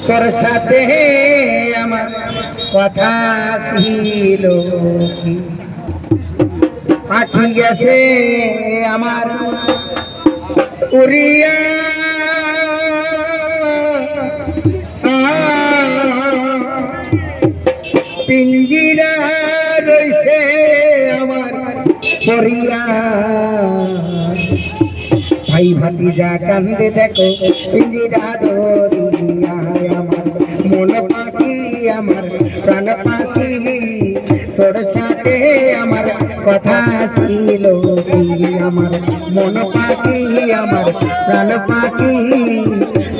তোর সাথে আমার কথা ছিল কি পাখি গেছে আমার উড়িয়া পিঞ্জিরা রইছে আমার পরিয়া ভাই ভাতিজা কান্দে দেখো পিঞ্জিরা ধরিয়া আমার মন পাখি আমার প্রাণ পাখি তোর সাথে আমার কথা ছিল আমার মন পাখি আমার প্রাণ পাখি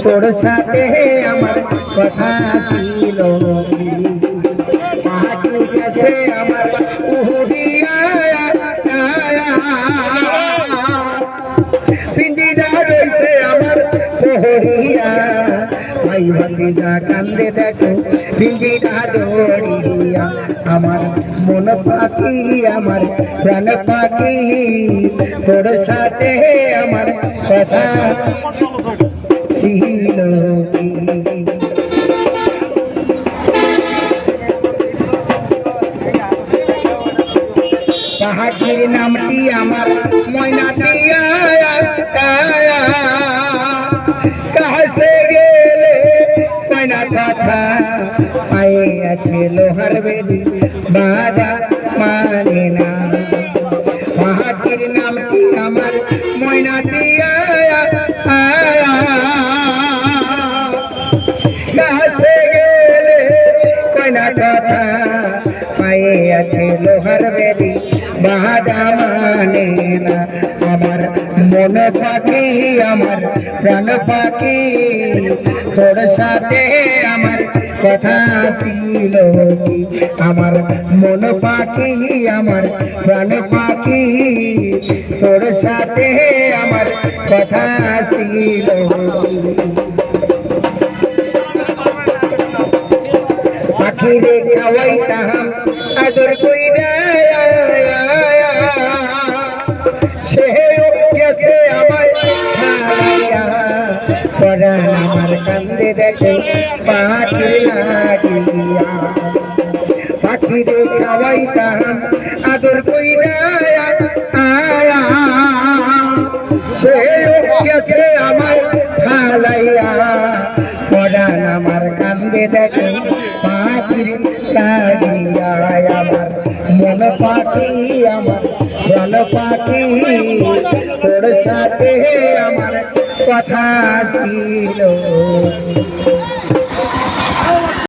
তোর সাথে আমার কথা ছিল পাখি গেছে আমার উড়িয়া পিঞ্জিরা রইছে আমার পহরিয়া ভাই ভাতিজা কান্দে দেখো পিঞ্জিরা ধরিয়া আমার মন পাখি আমার প্রাণ পাখি তোর সাথে আমার কথা ছিল পাখির নামটি আমার ময়নাটি কাছে গেলে কয়না কথা পায়ে আছে লোহার বেদি বাধা মানে না পাখির নামটি আমার ময়নাটি কাছে গেলে কয়না কথা পায়ে আছে লোহার বেদি বাধা মানে না আমার মন পাখি আমার প্রাণ পাখি তোর সাথে আমার কথা ছিল কি আমার মন পাখি আমার প্রাণ পাখি তোর সাথে আমার কথা ছিল পাখি রে খাওয়াইতাম আদর কইরা সে গেছে আমার পরাণ আমার কান্দে দেখো পাখি লাগিয়া পাখি রে খাওয়াইতাম আদর কইরা সে গেছে আমার ফালাইয়া পরাণ আমার কান্দে দেখো পাখির লাগিয়া আমার মন পাখি আমার প্রাণ পাখি তোর সাথে আমার কথা ছিল